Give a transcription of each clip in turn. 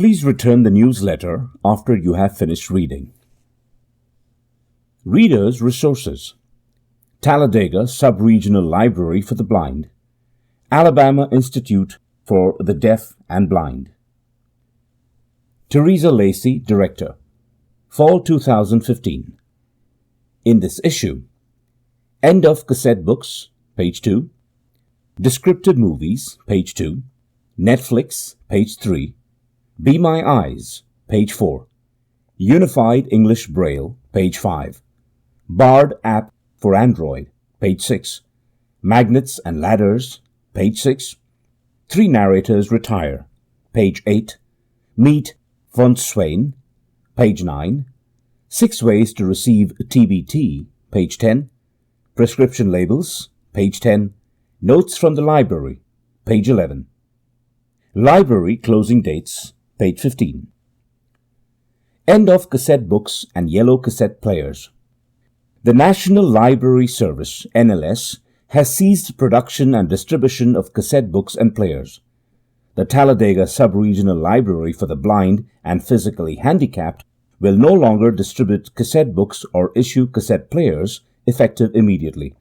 Please return the newsletter after you have finished reading. Readers' Resources: Talladega Sub-Regional Library for the Blind, Alabama Institute for the Deaf and Blind. Teresa Lacey, Director. Fall 2015. In this issue: End of Cassette Books, page 2, Descriptive Movies, page 2, Netflix, page 3, Be My Eyes, page 4, Unified English Braille, page 5, Bard app for Android, page 6, Magnets and Ladders, page 6, Three Narrators Retire, page 8, Meet von Swain, page 9, 6 Ways to Receive TBT, page 10, Prescription Labels, page 10, Notes from the Library, page 11, Library Closing Dates, page 15. End of Cassette Books and Yellow Cassette Players. The National Library Service, NLS, has ceased production and distribution of cassette books and players. The Talladega Sub-Regional Library for the Blind and Physically Handicapped will no longer distribute cassette books or issue cassette players, effective immediately.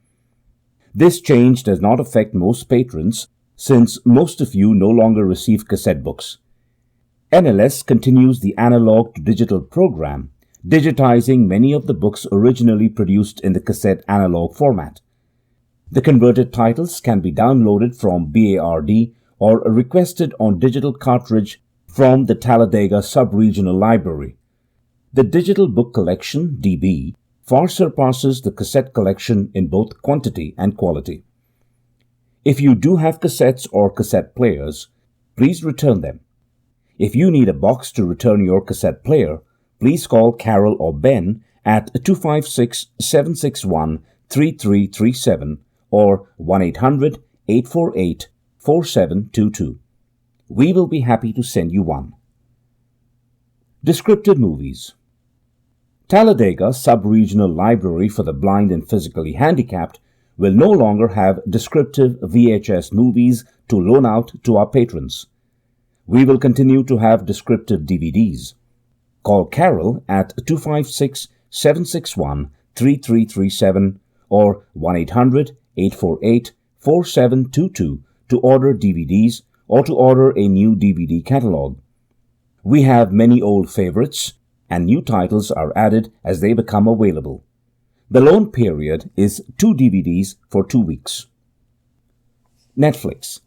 This change does not affect most patrons, since most of you no longer receive cassette books. NLS continues the analog-to-digital program, digitizing many of the books originally produced in the cassette analog format. The converted titles can be downloaded from BARD or requested on digital cartridge from the Talladega Sub-Regional Library. The digital book collection, DB, far surpasses the cassette collection in both quantity and quality. If you do have cassettes or cassette players, please return them. If you need a box to return your cassette player, please call Carol or Ben at 256-761-3337 or 1-800-848-4722. We will be happy to send you one. Descriptive Movies. Talladega Sub-Regional Library for the Blind and Physically Handicapped will no longer have descriptive VHS movies to loan out to our patrons. We will continue to have descriptive DVDs. Call Carol at 256-761-3337 or 1-800-848-4722 to order DVDs or to order a new DVD catalog. We have many old favorites, and new titles are added as they become available. The loan period is 2 DVDs for 2 weeks. Netflix.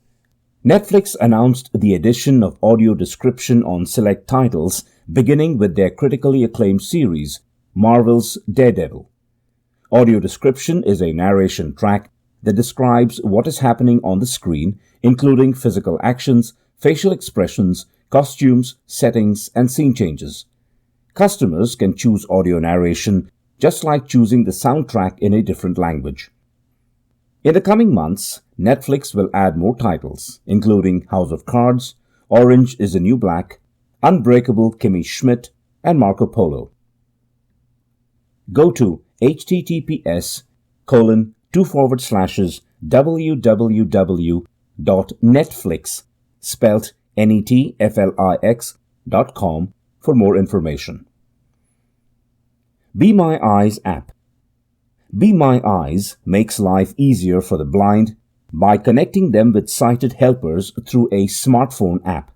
Netflix announced the addition of audio description on select titles, beginning with their critically acclaimed series, Marvel's Daredevil. Audio description is a narration track that describes what is happening on the screen, including physical actions, facial expressions, costumes, settings, and scene changes. Customers can choose audio narration just like choosing the soundtrack in a different language. In the coming months, Netflix will add more titles, including House of Cards, Orange is the New Black, Unbreakable Kimmy Schmidt, and Marco Polo. Go to https://www.netflix, spelt netflix.com, for more information. Be My Eyes app. Be My Eyes makes life easier for the blind by connecting them with sighted helpers through a smartphone app.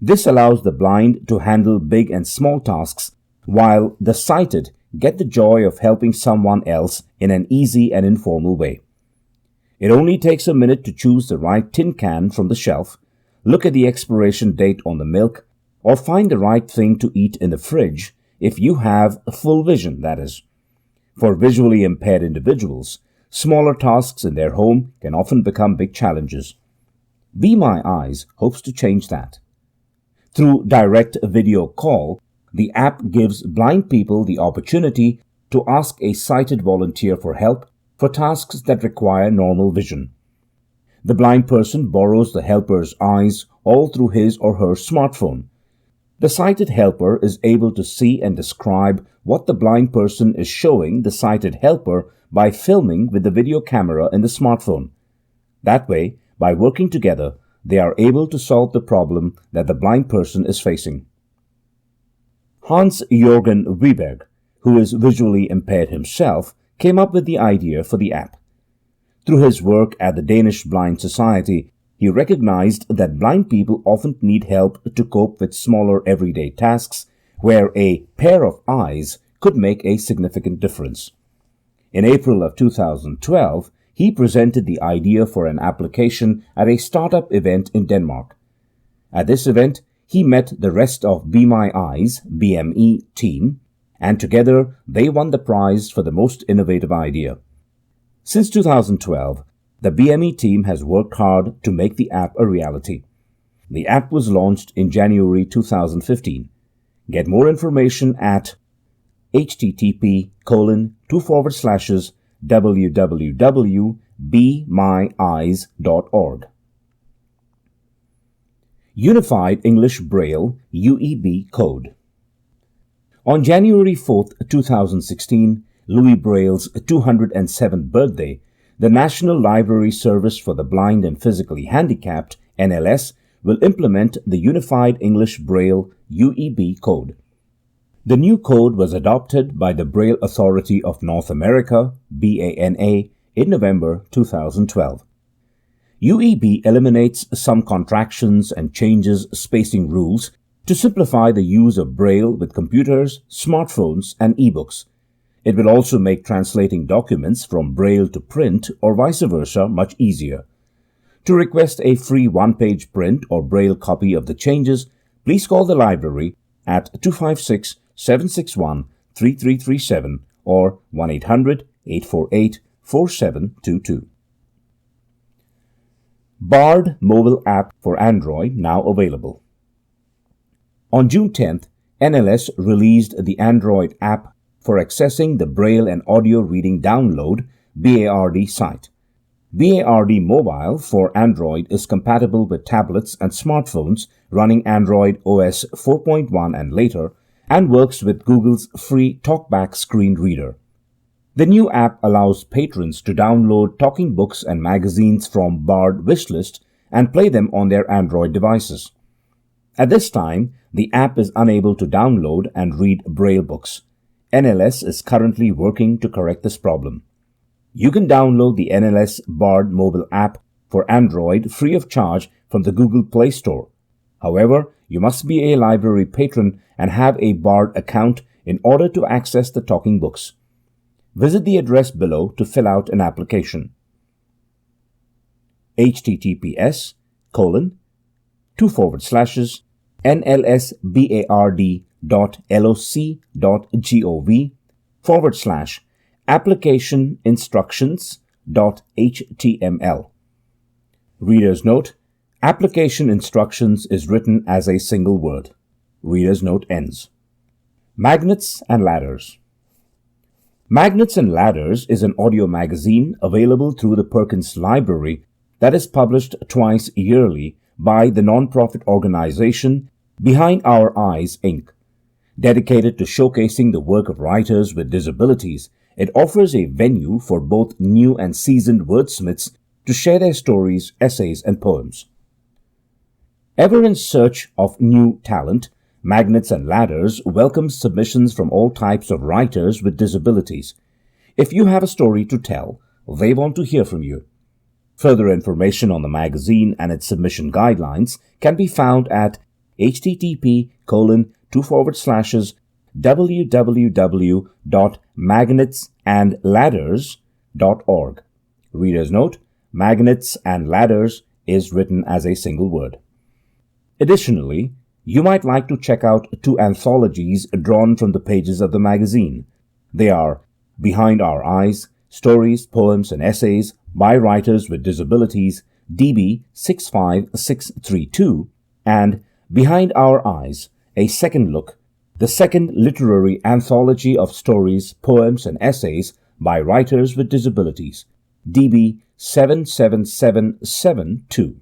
This allows the blind to handle big and small tasks, while the sighted get the joy of helping someone else in an easy and informal way. It only takes a minute to choose the right tin can from the shelf, look at the expiration date on the milk, or find the right thing to eat in the fridge if you have full vision, that is. For visually impaired individuals, smaller tasks in their home can often become big challenges. Be My Eyes hopes to change that. Through direct video call, the app gives blind people the opportunity to ask a sighted volunteer for help for tasks that require normal vision. The blind person borrows the helper's eyes all through his or her smartphone. The sighted helper is able to see and describe what the blind person is showing the sighted helper by filming with the video camera in the smartphone. That way, by working together, they are able to solve the problem that the blind person is facing. Hans-Jürgen Wieberg, who is visually impaired himself, came up with the idea for the app. Through his work at the Danish Blind Society, he recognized that blind people often need help to cope with smaller everyday tasks where a pair of eyes could make a significant difference. In April of 2012, he presented the idea for an application at a startup event in Denmark. At this event, he met the rest of Be My Eyes (BME) team, and together they won the prize for the most innovative idea. Since 2012, the BME team has worked hard to make the app a reality. The app was launched in January 2015. Get more information at http://www.bemyeyes.org. Unified English Braille (UEB) Code. On January 4, 2016, Louis Braille's 207th birthday, the National Library Service for the Blind and Physically Handicapped, NLS, will implement the Unified English Braille (UEB) code. The new code was adopted by the Braille Authority of North America, BANA, in November 2012. UEB eliminates some contractions and changes spacing rules to simplify the use of Braille with computers, smartphones, and e-books. It will also make translating documents from Braille to print or vice versa much easier. To request a free one-page print or Braille copy of the changes, please call the library at 256-761-3337 or 1-800-848-4722. Bard mobile app for Android now available. On June 10th, NLS released the Android app for accessing the Braille and Audio Reading Download (BARD) site. BARD Mobile for Android is compatible with tablets and smartphones running Android OS 4.1 and later, and works with Google's free TalkBack screen reader. The new app allows patrons to download talking books and magazines from Bard Wishlist and play them on their Android devices. At this time, the app is unable to download and read Braille books. NLS is currently working to correct this problem. You can download the NLS Bard mobile app for Android free of charge from the Google Play Store. However, you must be a library patron and have a Bard account in order to access the talking books. Visit the address below to fill out an application. https://nlsbard.loc.gov/application-instructions.html. Reader's note: application instructions is written as a single word. Reader's note ends. Magnets and Ladders. Magnets and Ladders is an audio magazine available through the Perkins Library that is published twice yearly by the non-profit organization Behind Our Eyes, Inc. Dedicated to showcasing the work of writers with disabilities, it offers a venue for both new and seasoned wordsmiths to share their stories, essays, and poems. Ever in search of new talent, Magnets and Ladders welcomes submissions from all types of writers with disabilities. If you have a story to tell, they want to hear from you. Further information on the magazine and its submission guidelines can be found at http://www.magnetsandladders.org. Reader's note: Magnets and Ladders is written as a single word. Additionally, you might like to check out two anthologies drawn from the pages of the magazine. They are Behind Our Eyes, Stories, Poems, and Essays by Writers with Disabilities, DB 65632, and Behind Our Eyes, A Second Look, the second literary anthology of stories, poems, and essays by writers with disabilities, DB 77772.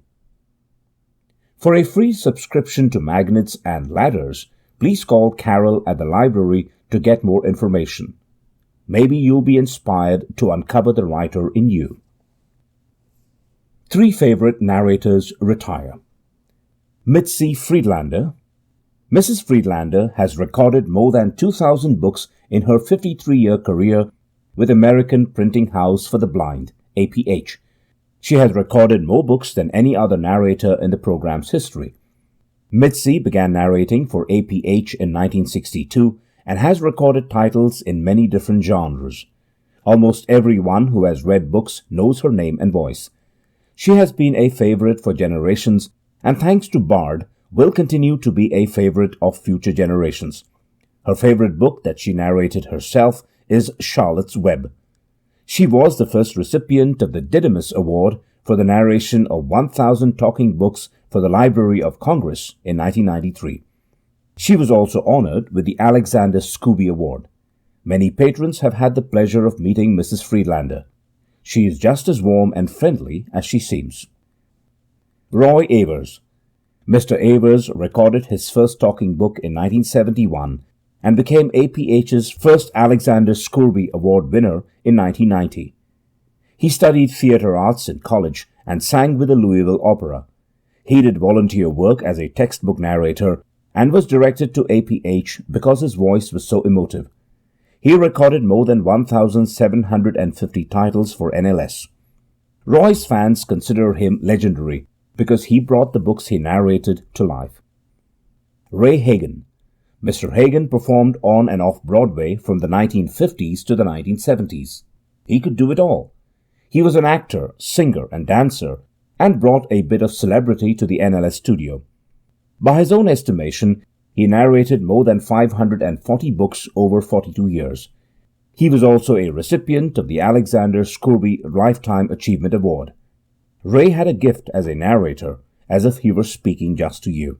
For a free subscription to Magnets and Ladders, please call Carol at the library to get more information. Maybe you'll be inspired to uncover the writer in you. Three favorite narrators retire. Mitzi Friedlander. Mrs. Friedlander has recorded more than 2,000 books in her 53-year career with American Printing House for the Blind, APH. She has recorded more books than any other narrator in the program's history. Mitzi began narrating for APH in 1962 and has recorded titles in many different genres. Almost everyone who has read books knows her name and voice. She has been a favorite for generations, and thanks to Bard, will continue to be a favorite of future generations. Her favorite book that she narrated herself is Charlotte's Web. She was the first recipient of the Didymus Award for the narration of 1,000 talking books for the Library of Congress in 1993. She was also honored with the Alexander Scooby Award. Many patrons have had the pleasure of meeting Mrs. Friedlander. She is just as warm and friendly as she seems. Roy Avers. Mr. Avers recorded his first talking book in 1971 and became APH's first Alexander Scooby Award winner in 1990. He studied theater arts in college and sang with the Louisville Opera. He did volunteer work as a textbook narrator and was directed to APH because his voice was so emotive. He recorded more than 1,750 titles for NLS. Roy's fans consider him legendary because he brought the books he narrated to life. Ray Hagen. Mr. Hagen performed on and off Broadway from the 1950s to the 1970s. He could do it all. He was an actor, singer, and dancer, and brought a bit of celebrity to the NLS studio. By his own estimation, he narrated more than 540 books over 42 years. He was also a recipient of the Alexander Scooby Lifetime Achievement Award. Ray had a gift as a narrator, as if he were speaking just to you.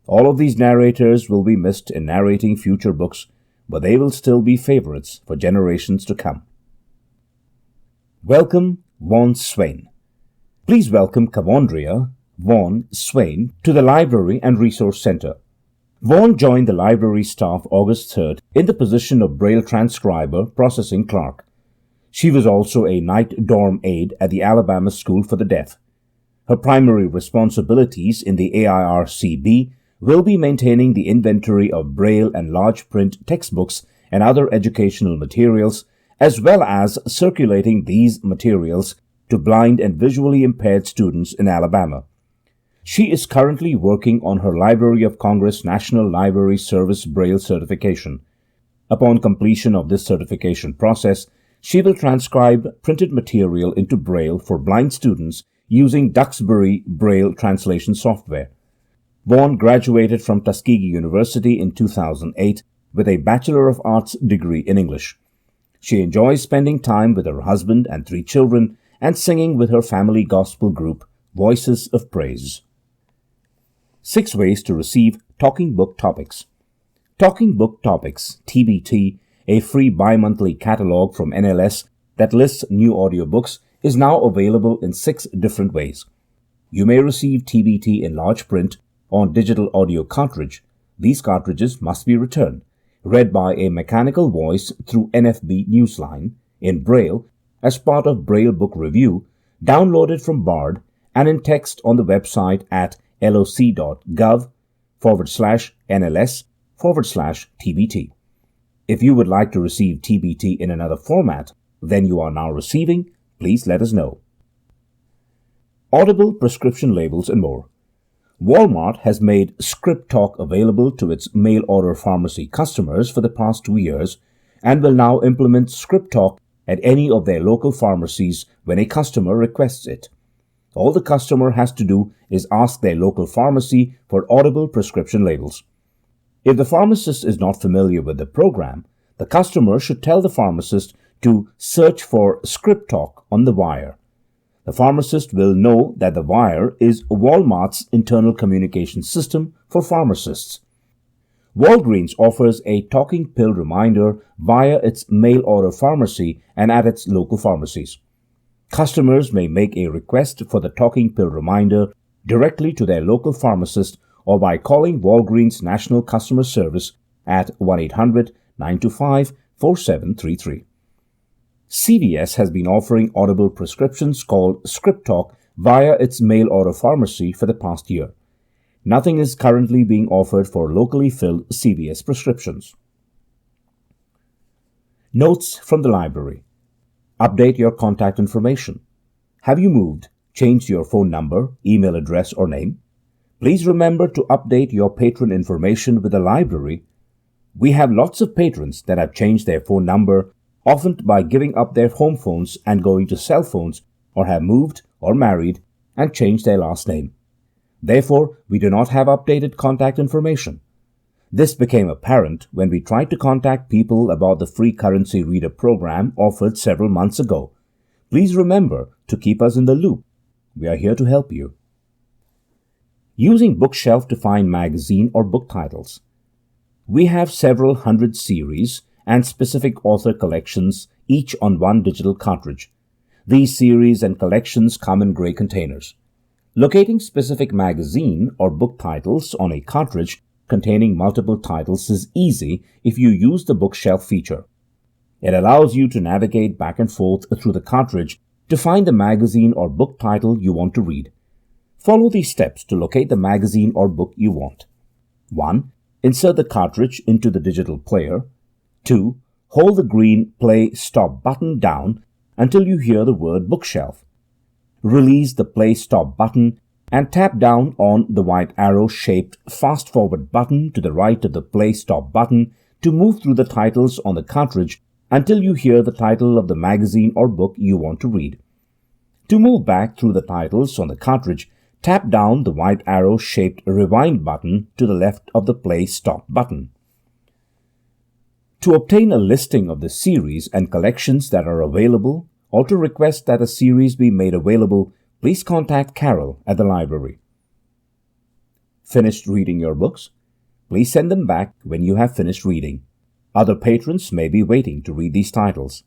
All of these narrators will be missed in narrating future books, but they will still be favorites for generations to come. Welcome, Vaughn Swain. Please welcome Kavondria Vaughn Swain to the Library and Resource Center. Vaughn joined the library staff August 3rd in the position of Braille transcriber processing clerk. She was also a night dorm aide at the Alabama School for the Deaf. Her primary responsibilities in the AIRCB will be maintaining the inventory of Braille and large print textbooks and other educational materials, as well as circulating these materials to blind and visually impaired students in Alabama. She is currently working on her Library of Congress National Library Service Braille certification. Upon completion of this certification process, she will transcribe printed material into Braille for blind students using Duxbury Braille translation software. Vaughn graduated from Tuskegee University in 2008 with a Bachelor of Arts degree in English. She enjoys spending time with her husband and 3 children and singing with her family gospel group, Voices of Praise. 6 ways to receive Talking Book Topics. Talking Book Topics, TBT, a free bi-monthly catalog from NLS that lists new audiobooks, is now available in 6 different ways. You may receive TBT in large print on digital audio cartridge. These cartridges must be returned, read by a mechanical voice through NFB Newsline, in Braille, as part of Braille Book Review, downloaded from Bard, and in text on the website at loc.gov/NLS/TBT. If you would like to receive TBT in another format than you are now receiving, please let us know. Audible prescription labels and more. Walmart has made Script Talk available to its mail order pharmacy customers for the past 2 years and will now implement Script Talk at any of their local pharmacies when a customer requests it. All the customer has to do is ask their local pharmacy for Audible prescription labels. If the pharmacist is not familiar with the program, the customer should tell the pharmacist to search for Script Talk on the wire. The pharmacist will know that the wire is Walmart's internal communication system for pharmacists. Walgreens offers a talking pill reminder via its mail order pharmacy and at its local pharmacies. Customers may make a request for the talking pill reminder directly to their local pharmacist or by calling Walgreens National Customer Service at 1-800-925-4733. CVS has been offering Audible prescriptions called Script Talk via its mail order pharmacy for the past year. Nothing is currently being offered for locally filled CVS prescriptions. Notes from the library. Update your contact information. Have you moved, changed your phone number, email address, or name? Please remember to update your patron information with the library. We have lots of patrons that have changed their phone number, often by giving up their home phones and going to cell phones, or have moved or married and changed their last name. Therefore, we do not have updated contact information. This became apparent when we tried to contact people about the free currency reader program offered several months ago. Please remember to keep us in the loop. We are here to help you. Using Bookshelf to find magazine or book titles. We have several hundred series and specific author collections, each on one digital cartridge. These series and collections come in gray containers. Locating specific magazine or book titles on a cartridge containing multiple titles is easy if you use the Bookshelf feature. It allows you to navigate back and forth through the cartridge to find the magazine or book title you want to read. Follow these steps to locate the magazine or book you want. 1. Insert the cartridge into the digital player. 2. Hold the green Play Stop button down until you hear the word Bookshelf. Release the Play Stop button and tap down on the white arrow-shaped Fast Forward button to the right of the Play Stop button to move through the titles on the cartridge until you hear the title of the magazine or book you want to read. To move back through the titles on the cartridge, tap down the white arrow-shaped Rewind button to the left of the Play Stop button. To obtain a listing of the series and collections that are available, or to request that a series be made available, please contact Carol at the library. Finished reading your books? Please send them back when you have finished reading. Other patrons may be waiting to read these titles.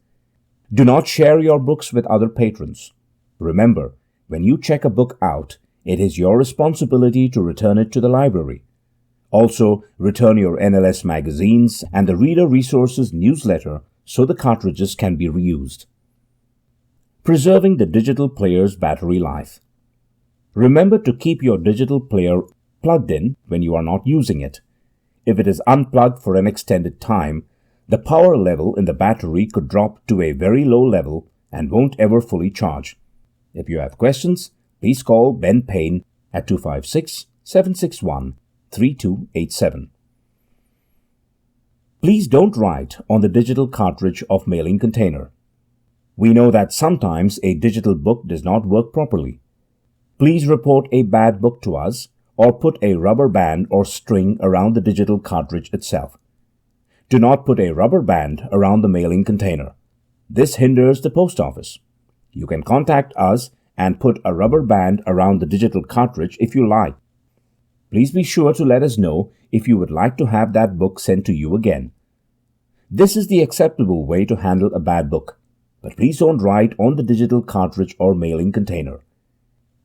Do not share your books with other patrons. Remember, when you check a book out, it is your responsibility to return it to the library. Also, return your NLS magazines and the Reader Resources newsletter so the cartridges can be reused. Preserving the digital player's battery life. Remember to keep your digital player plugged in when you are not using it. If it is unplugged for an extended time, the power level in the battery could drop to a very low level and won't ever fully charge. If you have questions, please call Ben Payne at 256-761-3287. Please don't write on the digital cartridge of mailing container. We know that sometimes a digital book does not work properly. Please report a bad book to us or put a rubber band or string around the digital cartridge itself. Do not put a rubber band around the mailing container. This hinders the post office. You can contact us and put a rubber band around the digital cartridge if you like. Please be sure to let us know if you would like to have that book sent to you again. This is the acceptable way to handle a bad book, but please don't write on the digital cartridge or mailing container.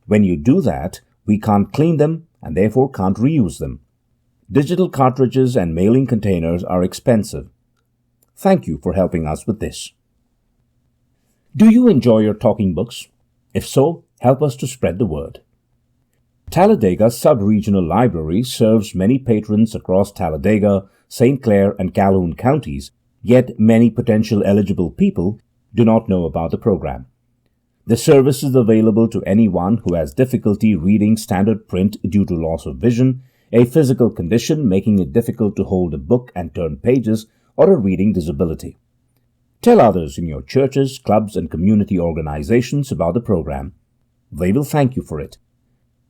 When you do that, we can't clean them and therefore can't reuse them. Digital cartridges and mailing containers are expensive. Thank you for helping us with this. Do you enjoy your talking books? If so, help us to spread the word. Talladega Sub-Regional Library serves many patrons across Talladega, St. Clair, and Calhoun counties, yet many potential eligible people do not know about the program. The service is available to anyone who has difficulty reading standard print due to loss of vision, a physical condition making it difficult to hold a book and turn pages, or a reading disability. Tell others in your churches, clubs, and community organizations about the program. They will thank you for it.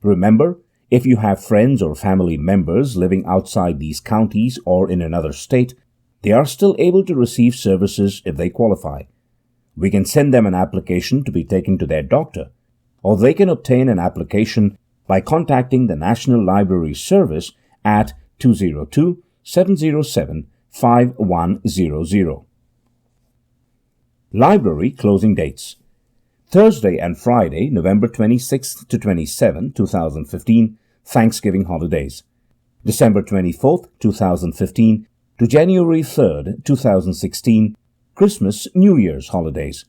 Remember, if you have friends or family members living outside these counties or in another state, they are still able to receive services if they qualify. We can send them an application to be taken to their doctor, or they can obtain an application by contacting the National Library Service at 202-707-5100. Library closing dates. Thursday and Friday, November 26th to 27, 2015, Thanksgiving holidays. December 24th, 2015 to January 3rd, 2016, Christmas, New Year's holidays.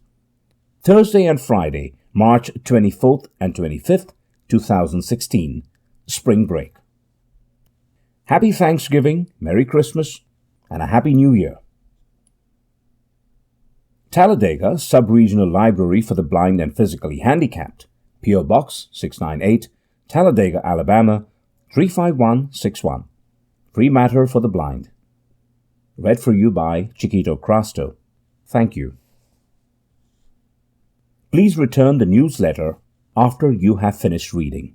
Thursday and Friday, March 24th and 25th, 2016, Spring Break. Happy Thanksgiving, Merry Christmas, and a Happy New Year. Talladega Sub-Regional Library for the Blind and Physically Handicapped, P.O. Box 698, Talladega, Alabama 35161. Free matter for the blind. Read for you by Chiquito Crasto. Thank you. Please return the newsletter after you have finished reading.